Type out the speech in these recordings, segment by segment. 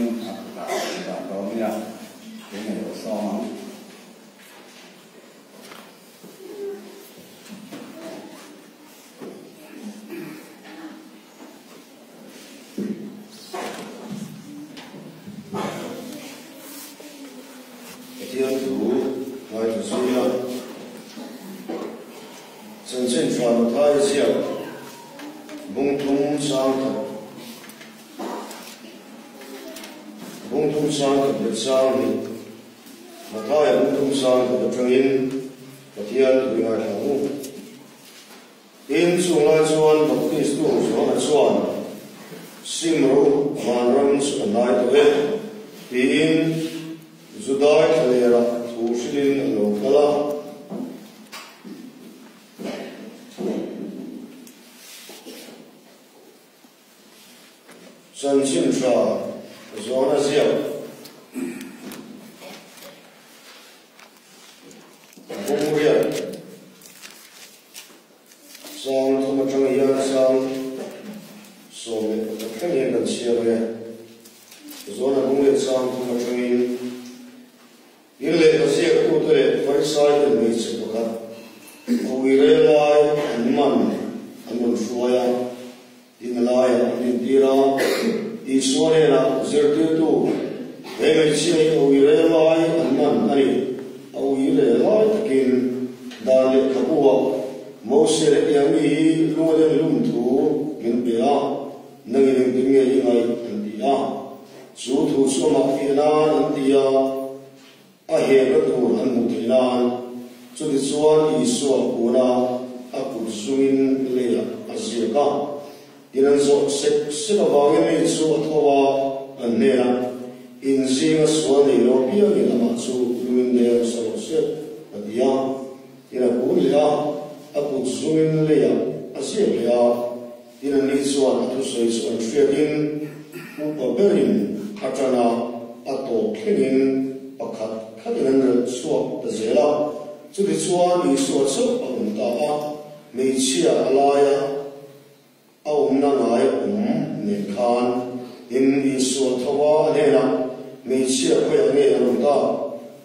in Khawngaihna cái này ở sau Thiên thủ ngài chủ suy là chân chân tròn thái diệu bung thung sang thật biệt sang thì Matthaia bung thung sang thật biệt trăng in và thiên thủ ngài thảo in xuống lại chuan baptist tu xuống lại chuan Simna Hmangaihrammawia xuống lại tới thì in Judai Thalera Thushilin Lokala San Simna Johana Zia Bumuria Sang Thumachang Sang Some Khawngaihna and Sierra Johana Bumuria Sang Thumachang in lệ có siết cụ thể phải sai đến mấy sự của các ông ấy lại anh mình xuôi in lại anh Tirh Israel là zertu tu em ấy chỉ ông ấy lại anh ông ấy lại takin đa lệ các bộ Moses yang ấy luôn đến lùng thủ mình bia nâng lên tiếng nghe như này anh Tirh số thủ số mặc phiền anh Tirh ahe na tur an mu thilan chu ti chuan Isua kuna a put suin le a ziaka tinan zo se ka wangin ni chu athawa an nea in zinga suan ni lo pia ni lama chu luin le so se adia ina kun le a put suin le a ziaka tinan ni chuan atu sei chuan thriakin u berin atana ato khenin pakhat khadin suak ta zela chu ti chuan Isua chu ang ta mei chia alaya na ngai ne khan in Isua thawa nena mei chia khoya ne ron ta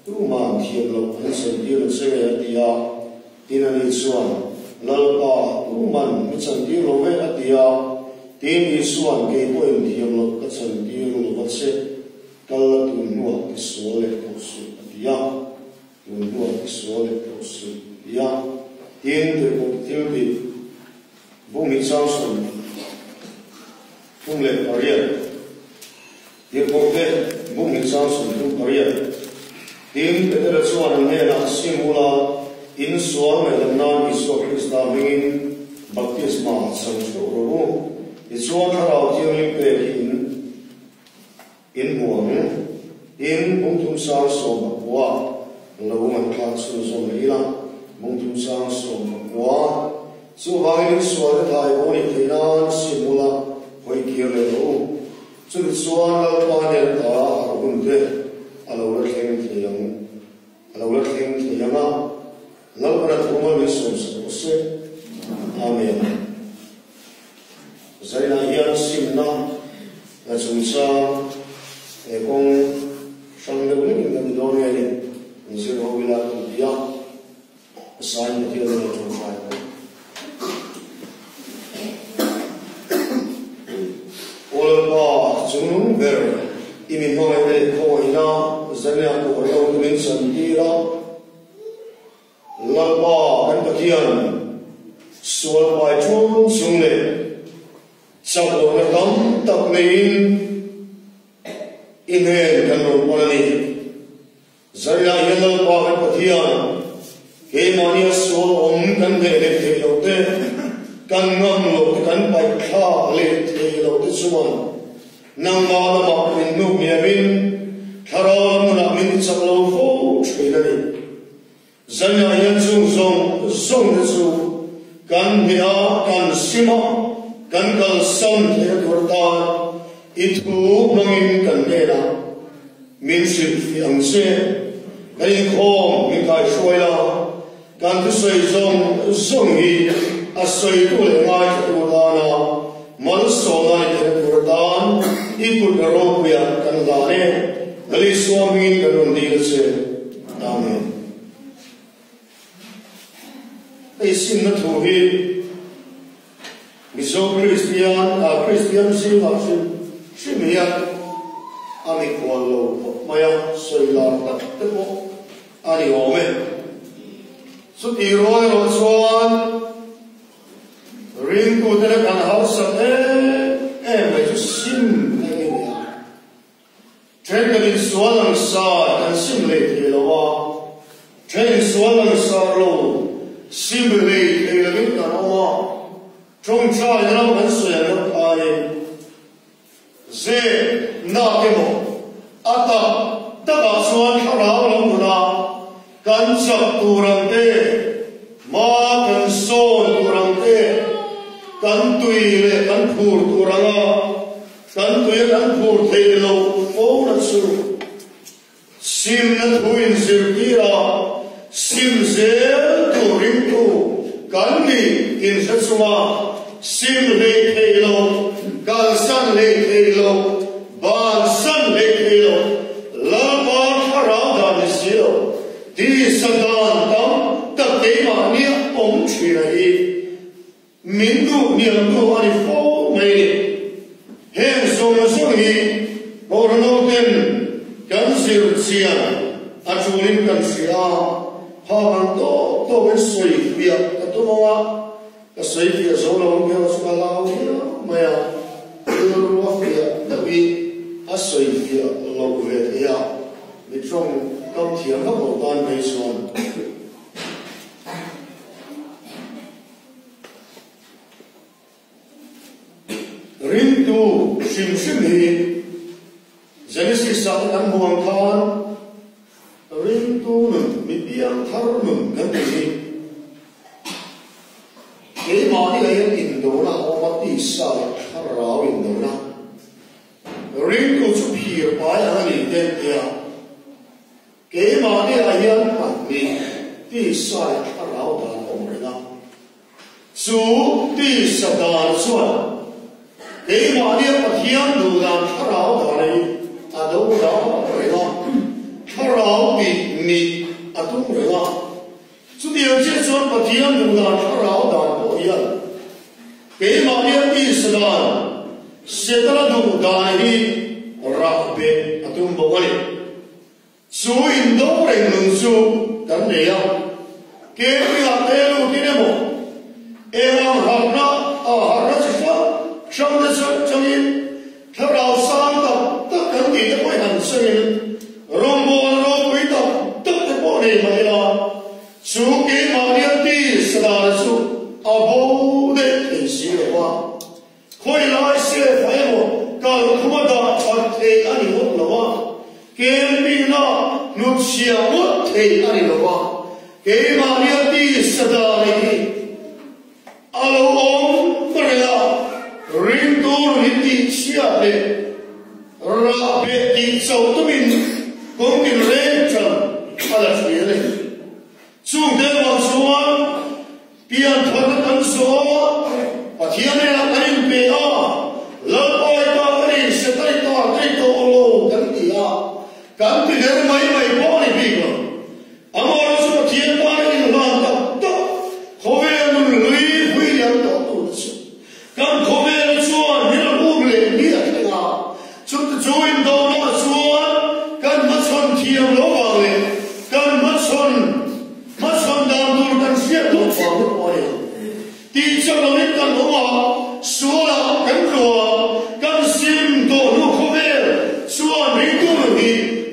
tu man thiam lo an se dir se atia tinani chuan lalpa tu man mi chan dir lo ve atia tin Isua ke poin thiam lo ka chan dir lo wat se kal tu nuak ti so le ko su atia tu nuak ti so le ko su ya tin te ko til bi bung mi sang sun bung le paria ye ko te bung mi sang sun bung paria tin te te chuan ne na simula in sual me na Isu Krista mingin baptisma sang ro i chuan harau thiang pe in muang in bung tum sang so wa lo man khan su so leila bung tum sang so wa chu wangin sual thai bo ni theinan simula hoi kir le lo chu chuan al pa ne ta hun te alo la thleng theyanga lal para thumal ni so se amen zaina hian simna la chungcha e kong sang de ni ngam do ne ni se ho wila dia sai ni ti le chung sai ol ba chung ber imi no e Khawngaihna zania ko ro min san dira la ba an patian sual bai chung chung le sa lo na kam tak nei inhale kan lo polani zaya yellow pa pathian ke mania so kan de le lo te kan ngam lo kan pai kha le te lo te suan nang ma ma min nu mi min tharam na min chaklo fo chhilani zaya yan chung zong de su kan mia kan sima kan kal sam the dorta itu mangin kan mera min sit fi ang se kai khom min kai shoila kan tu sei zong hi a sei tu le ngai tu dana mal songa ni Khurdan ikut Arabia kan lane ali suami kan undi se amen ai Simna thuhi miso Christian singa simia ami kwalo maya soila takko ani ome so iroi ro chuan ring ku tena kan house mai chu sim nei ya train kan sualang sa kan sim le the lawa train sualang sa lo sim le the le kan lawa trong cha ya kan suya lo ai ze na ke mo ata ta ba suan thara lo na kan chap turang te ma kan son turang te kan tui le kan phur turanga kan tui kan phur the lo o na su sim na thuin zirkira sim zel tu ring tu kan ni in sa suwa sim le the lo kan san le the lo ban san le the lo la ba thara da ni si lo di sadan tam ta te ma ni ong chi lai min du niam du ani fo mai hem song song hi borno ten kan sir sia a chulin kan sia ha ban to ben soi bia ka to wa ka soi bia so lo nge so la ya maya ru wa bia da bi a soi bia lo ve ya mi trong công thiam các bộ quan về xuân rin tu sim sim hi Genesis sa kan huang than rin tu nun mi biang thar nun kan ni ke ma ni ai in do na o ma ti sa thar ra in do na rin tu chu phir pa ya ni te ya ke ma ni ai an ma ni ti sa thar ra da om re na su ti sa da chuan ke ma ni pa thiam du da thar ra da nei a do da re na thar ra bi ni a tu re na su ti je chuan pa thiam du da thar ra da ko ya ke ma ni ti sa da se da du da ni ra be a tu bo ni su in do re nung su kan ne ya ke ri a te lu ti ne mo e ram har na a har na sa shang na sa chang in thar ra sang da ta kan ni de koi han se rom bo ro pui da ta te bo ne ma la su ke ma ni ti sa da su a bo de ti si le wa khoi lai se fa mo ka khuma da a te ani mo la wa kem pi na nu chia mo te ani la wa ke ma ni ti sa da ni alo om prela ring tu ni ti chia le ra be ti so tu min kong tin le chan ala chi le chung de wa suan pian thon kan so pa thian ne la kan pe a la oi ta ni se tai to lo kan ti a kan ti der mai po ni bi ko amor so thian pa ni la ta to khove nu lui hui yang to tu su kan khove nu chuan ni la bu le ni a ta chu tu join do na chuan kan ma chon thiam lo wa le kan ma chon dam dur kan sia lo fa ko ya ti cha lo ni kan lo wa su la kan ro kan sim do nu khove chuan ni tu ni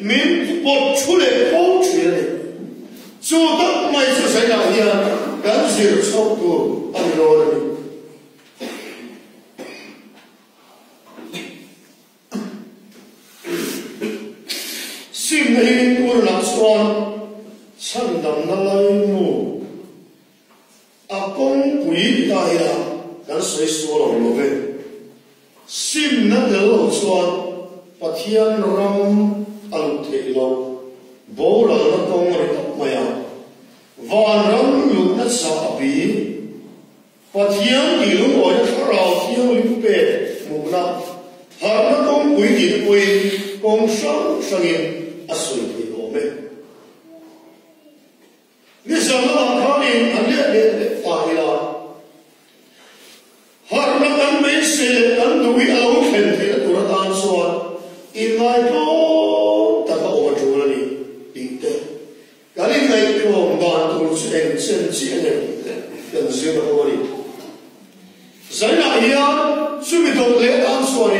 min po chu le po chu le chu ta mai chu sai na ya kan sir chok tu an lo le sim nei tur na chuan chan dam na lai mu a kong pui ta ya kan sai so lo lo ve sim na de lo chuan pathian ram al the lo bo la na kong ri ta ma ya van ram lu na sa bi pathian ki lu o ya ra 天灵贝木那，哈那公规定规公商声音啊水的我们，你想那他的安列发的啦，哈那干没事，干对老天的多单说，应该都大家我做了你对的，干你没给我们单独去先见的，人生的道理。谁那样准备到来当说的，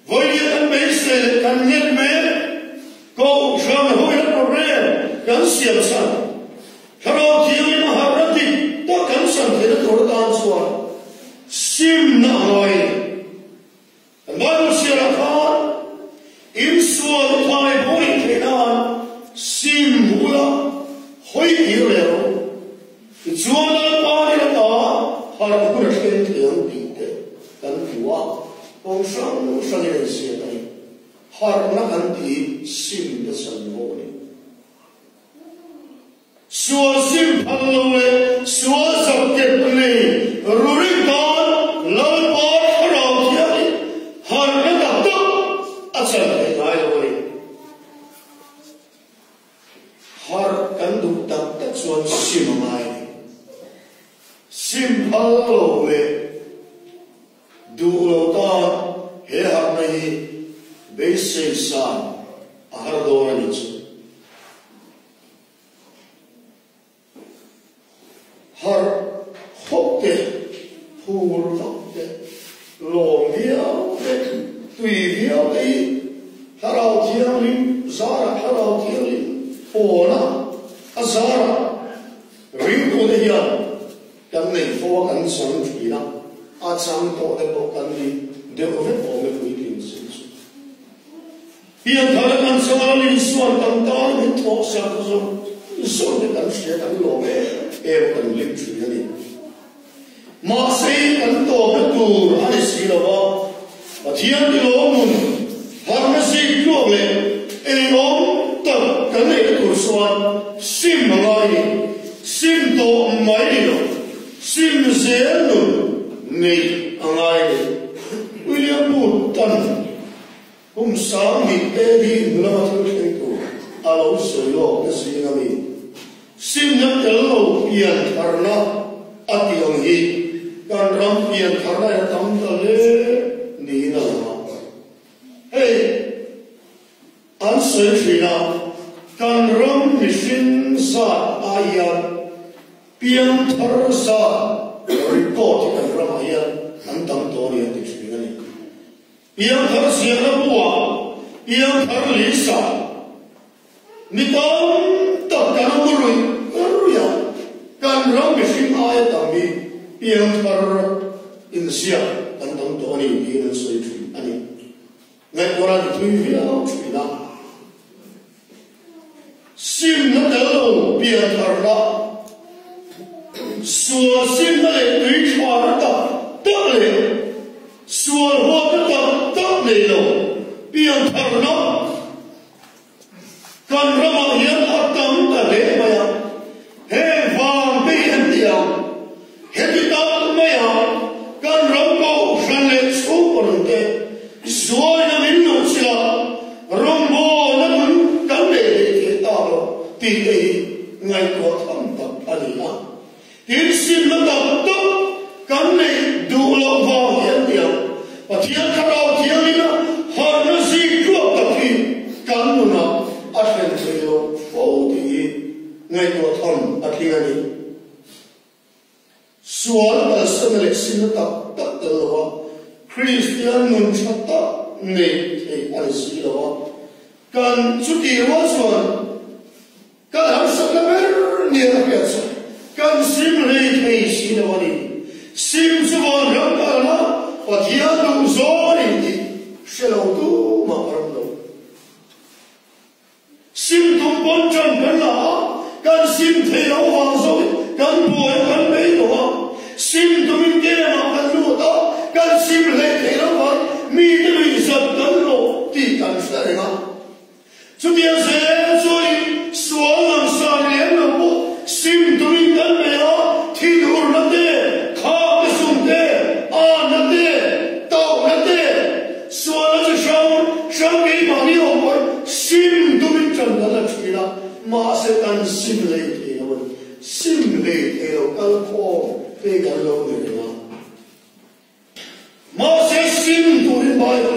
为了没事干你没，高上会的 program 干现场，他老天爷嘛哈人的，都干上天的多当说，心那来，那不是了他，因说太不会看，心无了，会丢了，做了把你的打。他不是天天比的，跟我讲上人写的，他那很的心的生活的，说心朋友的，说什结婚的，如人干老把他老天的，他那个都啊真的来了的，他跟读的说心来的。心怕老的，读老大，黑黑的，没谁上，阿拉多人子，哈好的，普通的，老苗的，对苗的，他老天灵，啥啦？他老天灵，我呢？啊啥啦？人多的样。跟你科跟上去啦，啊，差唔多的我跟你，就我们规定清楚。别他的跟上了你算等到你脱下的时候，你说的跟谁跟老妹，也跟领取的你。马谁跟多的多，那你死了吧？啊，天的老门，他们是做的，我的跟你的多算，心不爱你，心多唔爱你了。心善了，你爱的，为了不等，我们上面的那就听过，阿老师哟，那是那么，心那个老变他那阿定义，干让变他那要当的嘞，你那嘛，嘿，按谁去呢？干让你心上阿呀。变他啥？我搞的干嘛呀？能当多年的去那里。变他写了不啊？变他理啥？你当得干不累？呀？干让别心爱当的，变他印象能当多年的人水去那里。我过来的推了去了，心那个变他了。说心的对传的得了，说话的得了，变成了，跟着嘛也他等的来么呀？很方便的呀，很当么呀？跟着高山的出门的，所有民众去了，容不那门跟来的铁到了，第一爱国他们的阿里啊。因心的道德，跟你读了方言的，把天看到天里呢，还能是做的去，跟着呢，阿先这个否定，爱国他们阿听你，说了生的心的道德的话 ，Christian 们说的你听安息的话，跟出地我说，跟他说的没人别说。跟心里开心的话呢，心是往上干了，把天都说你的，是老多嘛不能心中本真本了，跟心态老放松，跟不会跟没有啊，心中的嘛跟落到，跟心里态老放，米的米上跟落地干谁啊？这点谁所以说能三年了不？心中的没有，听我们的，他的兄弟，啊那去了，马上跟心里提了，心里提了跟破被人老人啊，马上心都人买的，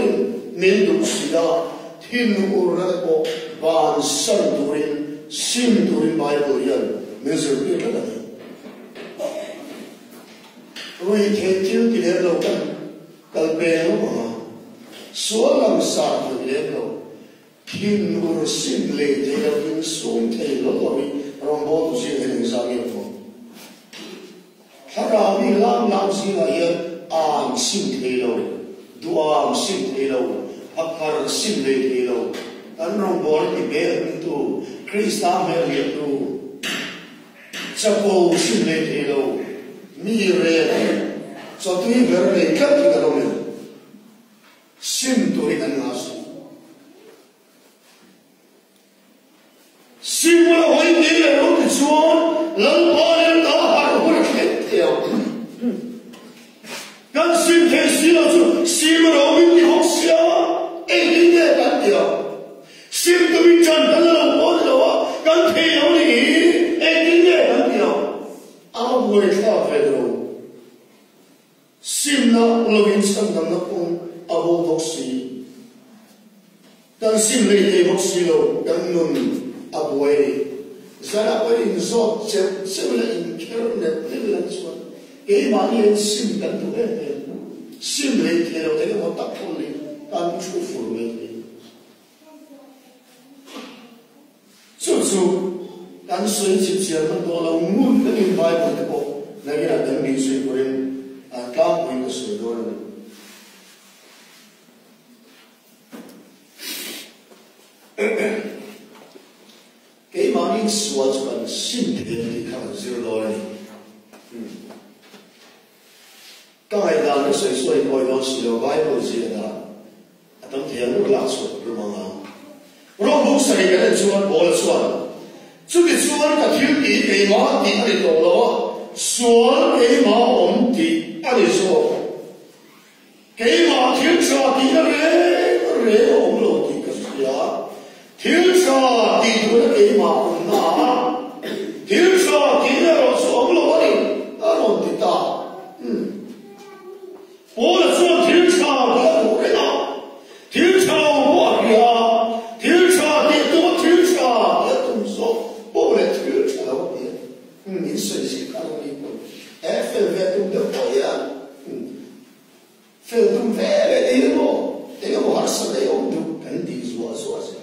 面都是的，天无那个万生都人，心都人买的人，没事别个的。为天天的人老跟别人嘛，所能杀的人老。天无心里提了天松提了罗米，让我都是很上面说。他让你啷是那些安心提了，都安心提了，他他心里提了，但让我的别人都，基督徒们也都，这个心里提了，你人，这对别人来看这个东西，心都得跟他说。心不能回给人的说，能把人打喊或者开掉。但心开始了就心不能为你好笑，一定得干掉。心都被战争了，我的话，干开有你，一定得干掉。阿不会差别的。心呢，我们承担的功，阿不读书，但心里的读书了，跟论。阿会，咱阿会说这为了引开人那个人说，给马年心感动的，心里头这个我打破了，当初服了的，就是但随之前很多了，我们明白不的不，那个人民水果人啊，刚回的水果人。给马你说这个心田的看知道嘞，刚才讲的谁说一个东西了，外国写的，当天我拉出对吗？我让不是一个人做，我了做，这个做个天地给马地那里多了，说给马我们地那里说，给马天下地那里我们老地个是呀。天下地图的给马那，天下地的老说不老的，那老的大，我的说天下的不人啊，天下我呀，天下的多天下的东说，不来天下我的，你谁是看到你不？哎，分动的不一样，分动的这个我还是没有读，肯定说是。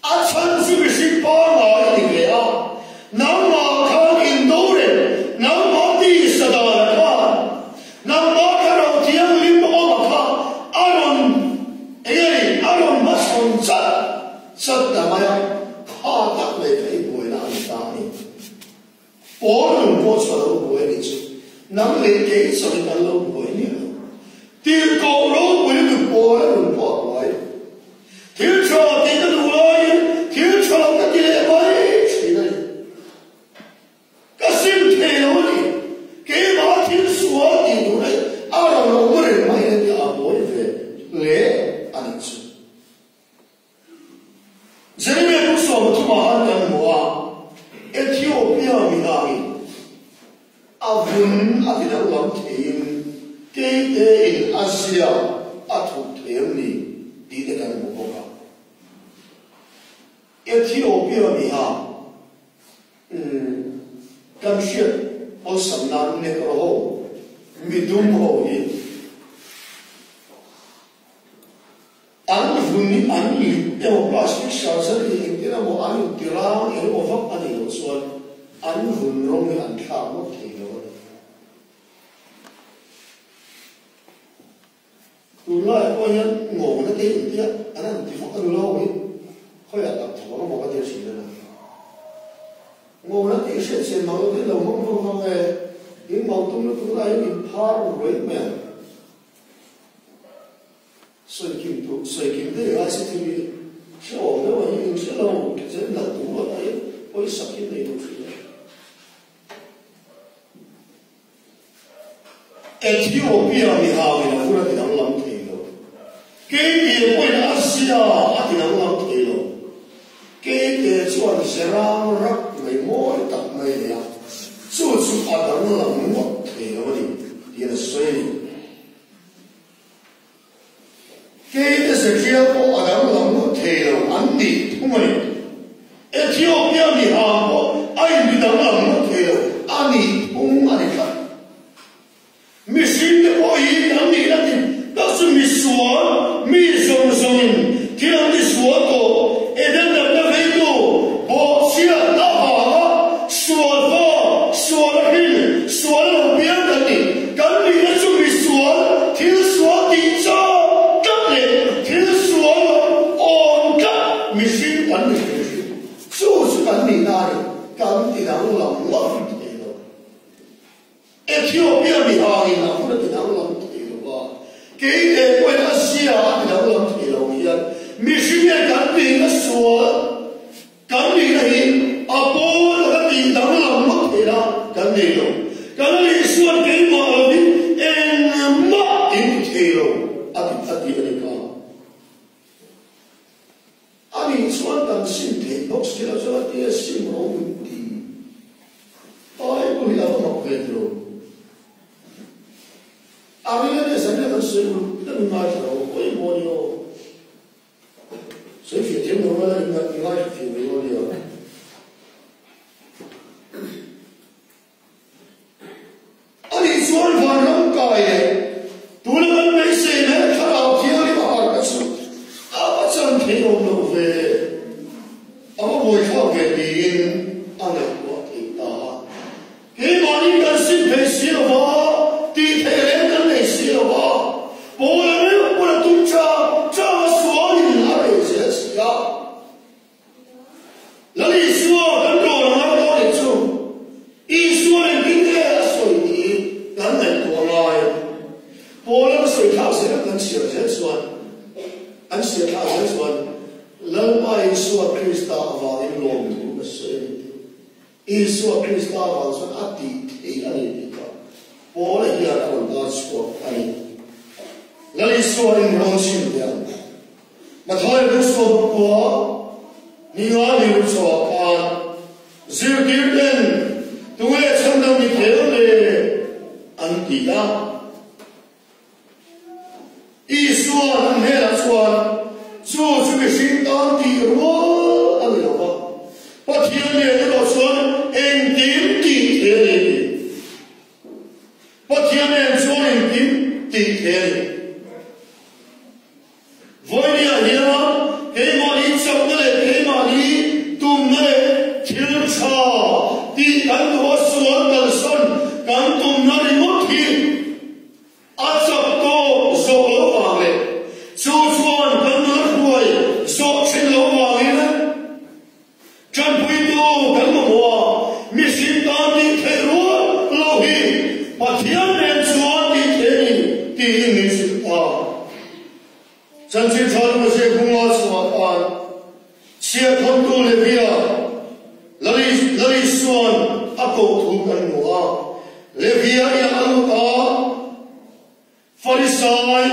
啊，全是个是把我的给啊，能马看印度人，能马地识的人看，能马看到天灵的我看，阿伦马上真的嘛呀，他得来可以不会让你打你，我能播出都不会你去，能力给出的都不会你了，电高楼不会播了，不播会。天下地的路来，天下的地来为谁呢？个心铁了的，给马天说的路来，阿拉我人买的阿伯的来安吃。这里面不说我他妈喊人么啊？一天我不要米阿米，阿文阿的人老听，给的阿西亚阿土听你。你的人不够啊！一天我表你哈，感谢我神难那个好，没懂好的，安抚你安理，要我把些小事情给他我安有对啦，因为我发安有说安抚容易安卡我听了。原来我人我那地地，安那地方安老位，好呀，头我冇乜点钱啦。我那地些钱冇啲老蒙蒙蒙嘅，已經冇東都來啲趴位咩？水金都有些啲，像我們話用些路，其實能讀落嚟，可以實現你都出嚟。誒，我邊有你下嘅，我那地方諗起。給也為了阿西亞，阿地人老提了， chuan serang rak mai moi tak mai ya chu adang lam mo the oni ina soi ke de se kia ko adang lam mo the lo an di thumani Ethiopia ni ha ko ai ni dang lam mo the lo ani ani ka mission de oi an ni la tin da su mi suan mi zong zongin tiang di suan ko edan da na vei do bo sia da ha suan bo suan hin suan lo bian da ni kan ni na su mi suan til suan di cha ka le til suan on ka mission kan ni su kan ni na ni kan ni da lo lo Ethiopia mi ha ni na ko da lo cái đề quên Asia thì đâu làm thì đâu vậy mission cái gì nó xóa cái gì này Apo là cái gì đâu làm mất thì đó cái gì đâu cái này xóa cái mà đi em mất thì đâu anh xóa cái xin thì bốc xí là xóa cái xin rồi thì ai cũng hiểu nó về rồi Ariya ne sanne kan se lu dan ma ta o oi mo ni o se fi tem no ma na ma fi ni o ni o ani suan van ram ka ye tu le ban nei se ne khara o thi ni ma ka su a ba chan the o no ve a ma boi kha ve din ana ko ti ta ke ma ni kan sin pe si lo ba ti the le bố là mấy bố là tung cha xóa nhìn lá bể sẽ xả lá đi xóa gắn đồ là nó có để chung y xóa lên kinh tế là sủi đi gắn này của ngài bố là cái sủi thảo sẽ là gắn xỉa sẽ xuân anh xỉa thảo sẽ xuân lần ai xóa Krista vào đến lồng thủ cái sủi y xóa Krista vào xuân ắt đi thì anh đi cả bố là hiện còn ta xóa anh Lali suan in rong sim dia. Matthaia lu so ko Nilaini lu so pa. Zir kirden tuwe chandam ni khele antida. I suan an hela suan chu ke sin tan ti ro an lo ba. Pathian ne lo suan en tim ti khele. Pathian ne suan en tim ti khele. Voi ni ahira ke mali chakle ke mali tumne thil cha ti kan ho suan dal son kan tum na ri mo thi a chak to zo lo wa le chu chuan kan na huai zo chen lo wa le chan pui tu kan mo wa mi sin ta ti the ro lo hi pathian ne chuan ti the ni ti ni sin ta Chân chính thật mà sẽ không có sự an, sẽ không tu lệ bia, lấy xuân áp cầu thủ cần mua, lệ bia ia anu ta, Pharisai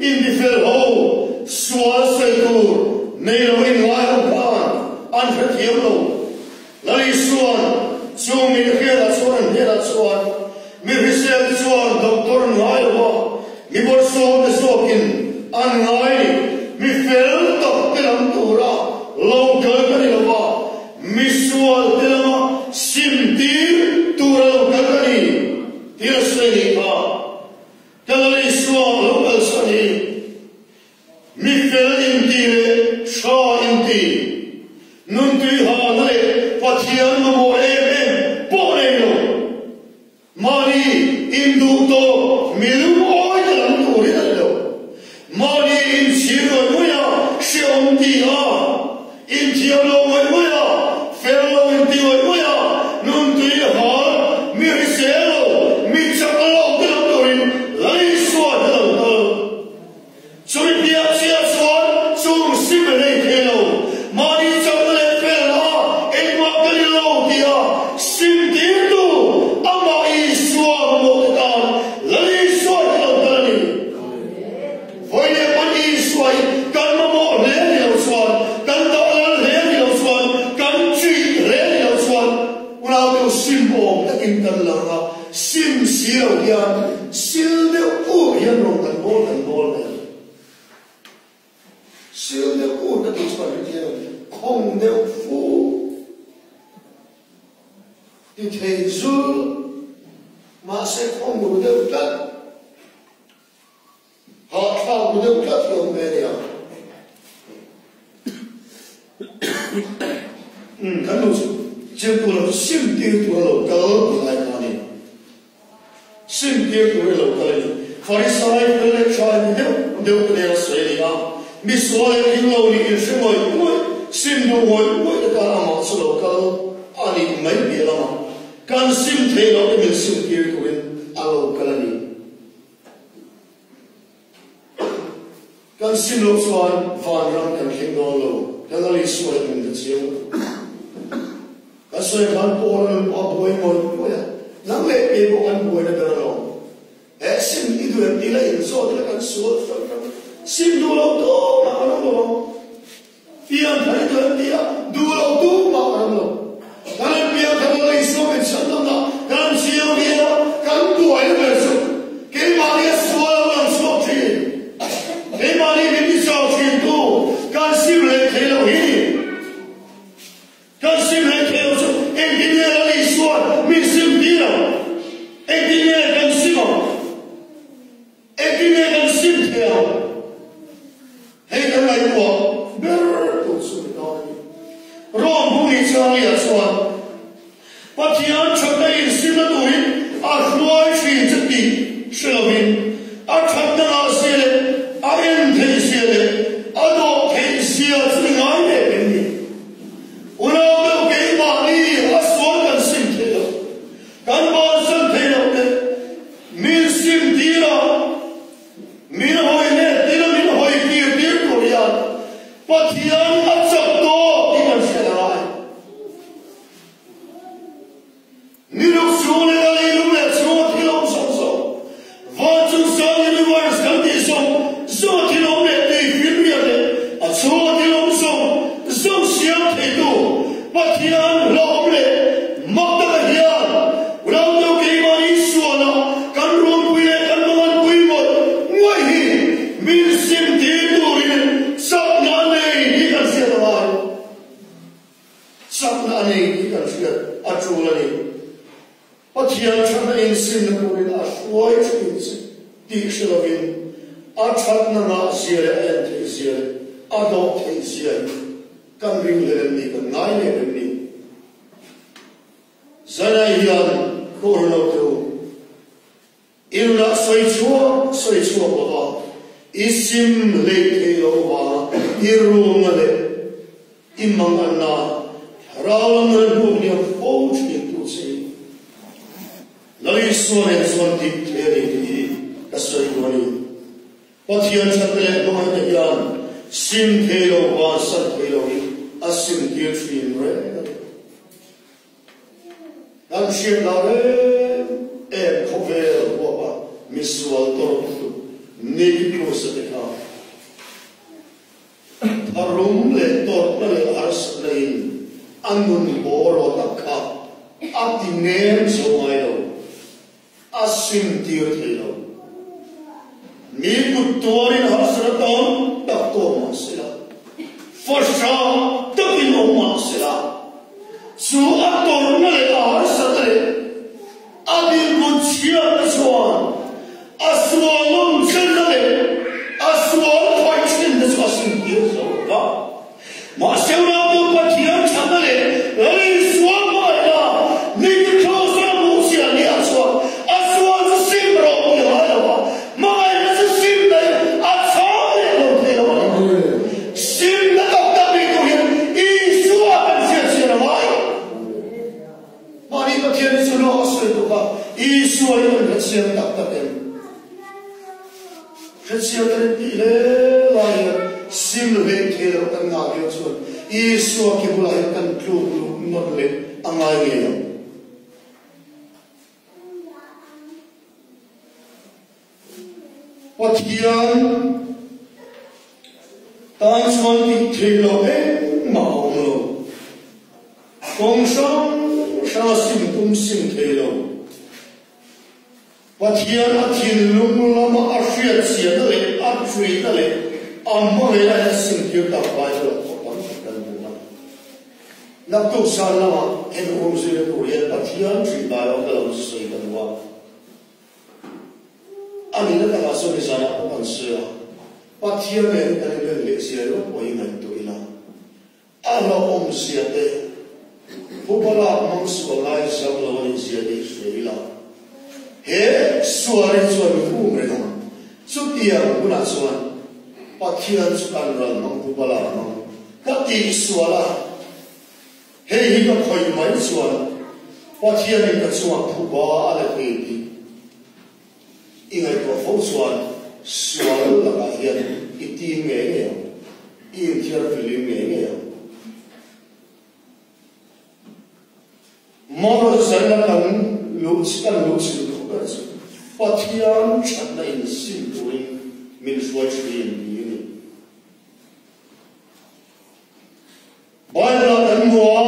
in the fel ho, xuân say tu, nei lo in lai không can, an phải thiếu lo, lấy xuân, chung mình kia là xuân, mình phải xem xuân, doctor ngay lo, mình bỏ số để số kinh. An ngai mi fel tok telam tura lo gal kani lo mi sual telama sim tir tura lo gal kani tir seni pa kalali sual lo gal sani mi fel in tire sha in ti nun tui ha nale pathian mo em po ne lo mani indu to milum oi telam turi lo Mali in Siro Muya, Shion Tia, in Tiolo Muya, Fellow in Tio Muya, Nun Tui Hall, Miriselo, Michalo, Deltorin, Laiswa Delto. So in the Asia Swan, so similar Hello, Mali Chapel Fella, and Magalilo, the siêu đều cũ đã bị cho được nhiều không đều phu thì thầy du mà sẽ không đủ đều tất họ thao đều tất nhiều về điều cái lúc chưa có là sim tiêu của lầu cỡ của lại mà đi sim tiêu của lầu cỡ đi Pharisai cái lễ trai đều cái là sợi đi à mi soi cái lầu đi in xem mọi người sim đồ mọi cái cả mà số lầu cỡ anh mấy bị lắm can sim thế nó cái mình sim tiêu của mình lầu cỡ đi can sim lầu xoan van ram can kinh đó lầu cái là lý soi mình được chiếu Asal kan orang buat boy ya, nampak ibu kan boy ada berlalu. Sim itu yang nilai insur dia kan suat, sim dua tu macam mana? Pian hari tu dia dua tu macam mana? Kalau pian kalau insur kan contohnya, kalau siapa dia kan boy bersu, kemana dia suat orang suat sih, kemana dia bisa sih tu, kan sim leh kalau ini. Kan sim hai theo cho engineer là lý suất mình sim đi đâu engineer kan sim engineer kan sim theo hay cái này của bớt tổ chức đó rawn bung đi sang nhà suất bắt thian chọn cái sim là tuổi nuôi chuyện chất đi sửa mình chọn cái xe này em thấy xe này đó thấy xe thì ngay để bên đi Ulau cái mà đi aswan kan sim thế đâu, kan bao giờ thế đâu đấy, mình sim đi đâu, mình hỏi nè, đi đâu mình hỏi kia tiếng của nhà, bắt thian ắt chặt to đi làm sao lại, mình lúc xuống này là lúc này xuống thì lúc sống, và chúng ta như vậy là đi sống, xuống thì lúc này đi phiền việc này, xuống thì lúc sống siang thế tu, bắt hiền lâu lệ, mặc ta hiền, ulang tu cái mà đi xuống nó, căn ruộng quỳ lệ, căn mông quỳ một, ngoài hi, mình sim thế tu đi, sắp ngã này đi cần siết lại, sắp ngã này đi cần siết, chú lại, bắt hiền chắc là sim nó quỳ là suy chuyện gì, đi sửa vin, chắc là ngã siết em thấy siết, đó thấy siết. Kan ring lên đi kan ngay lên đi, giờ hiền Kohhran tu, in là xoay chua của họ, isim lệ thế lâu và irum lệ, Hmangaihrammawia, rawn lên buông niệm phô chuyện tu sĩ, lấy xuân em xuân tiếp thế đi, cái xoay qua đi, bắt hiền chắc lệ nói là hiền, sim thế lâu và sanh thế lâu đi. Asim dia film re, dan siapa lagi cover apa misual tortu, negro sedekah, harum le tortu le ars lain, angun boro takha, ati nem soayo, asim dia thelo, mi kutorin hasraton taktor masila. Forsha takin omma sila su ator nale ar satale adi guchia aswan aswalum chenale aswal poichin discussing here so ka ma sevra to pathian chamale ei swam maila ni closer musia ni aswa aswal simro ni hala ma ina sim dai atsale lo thelo sim Isu yang kecil tak terkem, kecil terti le lagi sim le kira tengah dia tu. Isu kibulai kan klub not le angai dia. Patian tan chuan ti thelo mau lo, kongsang sa sim thelo. Patian atin lum lama afiat sia le, afiat le, amma hela sim kir ta bai lo ko tam kan na nak to san lama en om zile ko ye pathian tri ba lo ka soi kan wa ani na ka so ni sana ko kan se pathian ne kan le se lo ko ina to ina ala om sia te Bupala mang sualai sang lawan sia di Israel. He suari umrena. Sutia guna suan. Pathian sukan ran mang bupala mang. Kati suala. He hika koi mai suan. Pathian hika suan puba ala kiti. Ingai ko fo suan. Sual laka hian iti ngenge. In tiar filim ngenge. Mother Zana kan looks to Pathian Chana in sin doing means watching in the union. Bible and Moa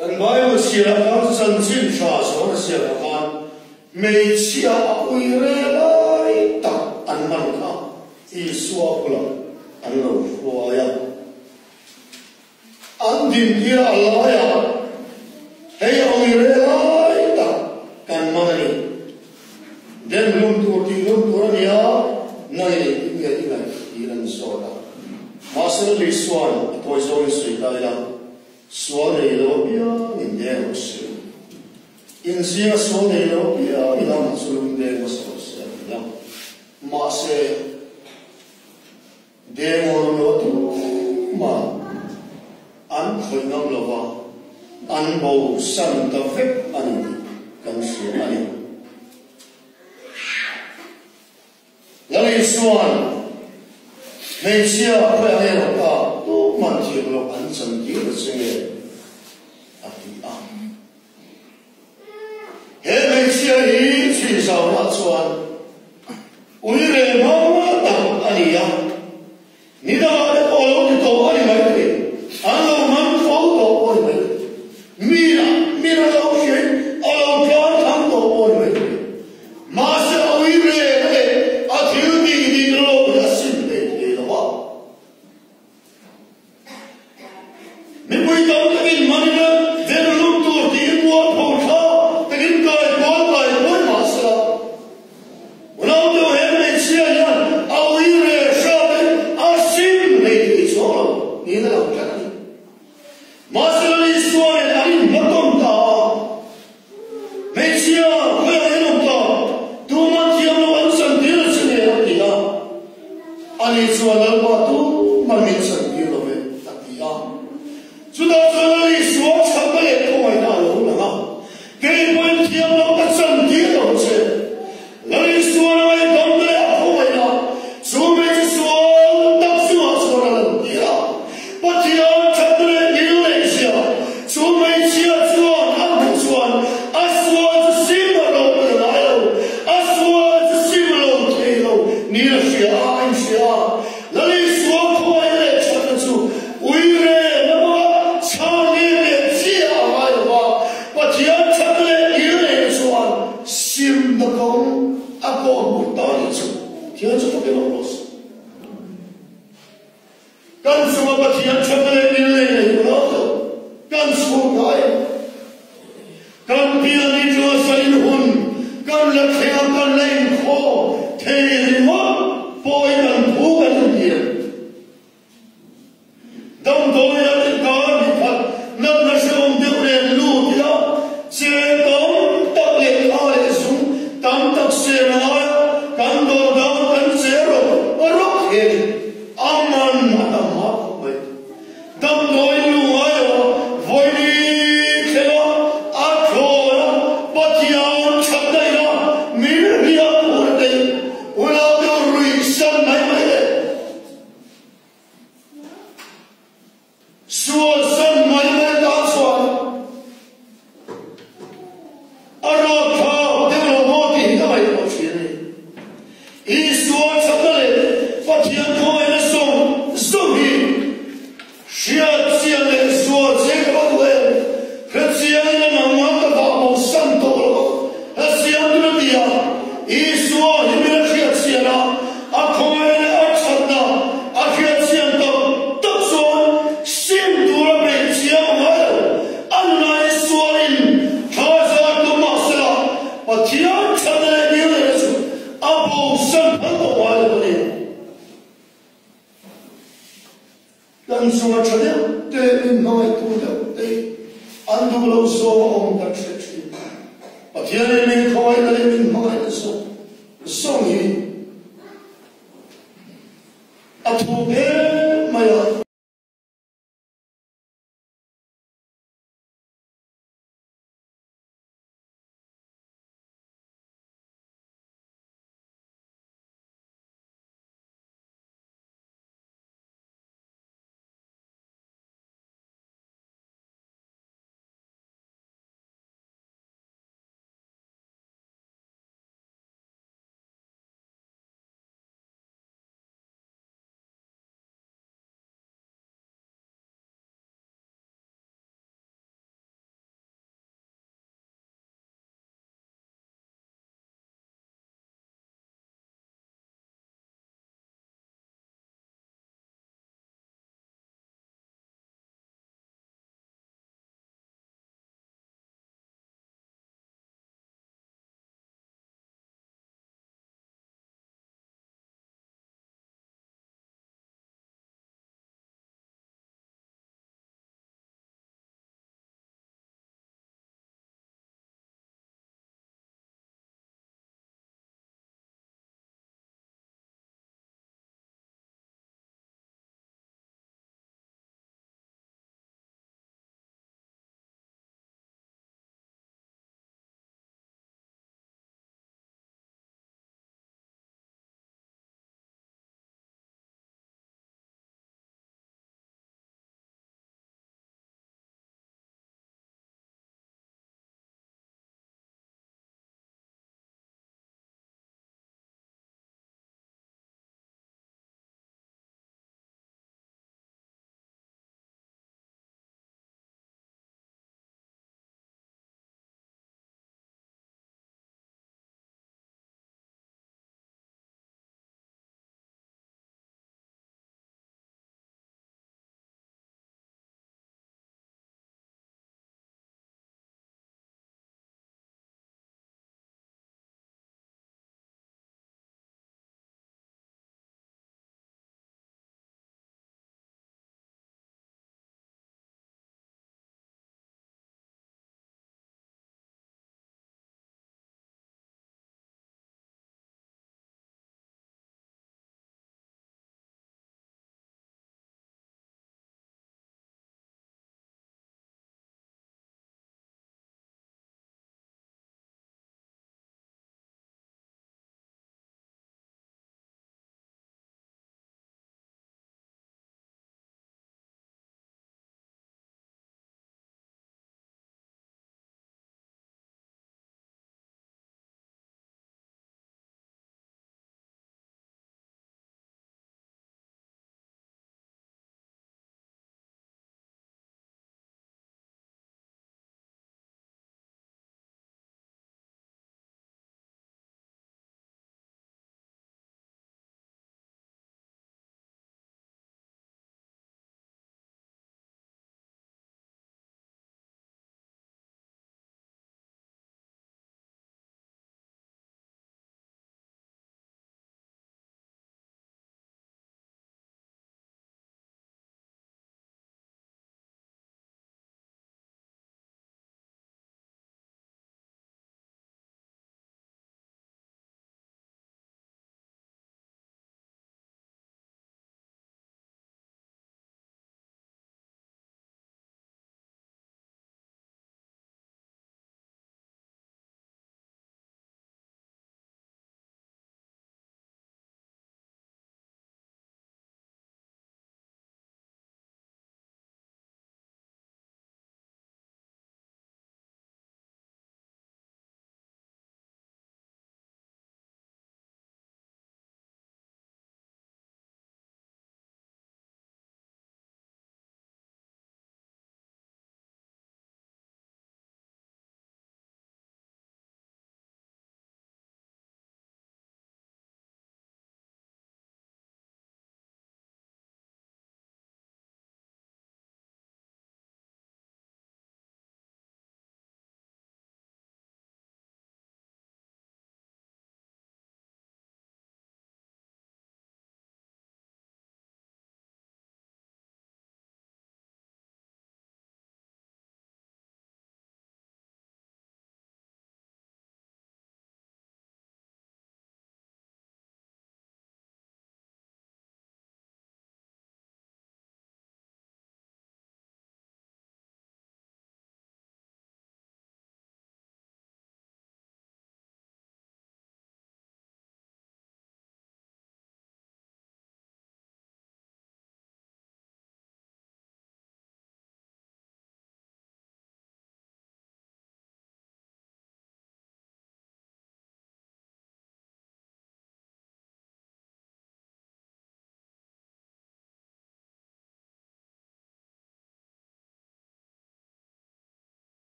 and Bible Sierra San Sin Chas or Sierra Khan may see a we relay and Manka is Swapula and no Foya. Andin dia alaya, hey ongi ta kan mani. Den lum turania, nai iran soda. Master li swan, poison suita ila. Swan elopia in der ocean. In sia swan elopia ila masulum der ocean. Mase demon lotu ma. An khonam lova an bo san ta fek an kan su ani lali suan me sia pa ne ka tu man ji lo an san ji de se ati a he me sia hi chi sa na suan ui re ma ta ani ya ni da de ko lo ki to ani mai ke Ano man foto on me. Mira lo que alo kan kan to on me. Mas awire athil di lo yasin de lo wa. Me poi to takin manina den lu to di mo photha takin kai bol masla. Una to he me sia ya awire shabe asim de so. Ni na lo Master is sworn and Matonta. Mexia, where I don't talk. 2 months young ones and deals in the Atia. And it's one of two Mamit and deal of it at the arm. So that's why it's what's happening at Khawngaihna. Getting point here, look at some deal of it. Let me sworn away down there at Khawngaihna. So many sworn, that's what's going on here. But the old chapter. So many years ago, as was Simna over the Nile, as was Simna Taylor, near Shia and Shia. Lali swap away Chatutu. We read about Chang Shia, but young Chaplet, you is one. Simna Kong, a god Bhutan. Here's a fucking loss. Gunsuma, but young Chaplet, you know. Kan sugai, kan piani jo salin hun, kan lakhya kan lain kho, thema, poi kan phu kan dia. Dam doya ka bikhat, nam nashom deure lu dia, che dam tak le ale sum, tam tak se na, kan do da kan se ro, ro he, aman adama koi. Dam doya lu ayo. Without so much of them, they might do them, they undo so on the church. But here they may call the living mind so. The song a to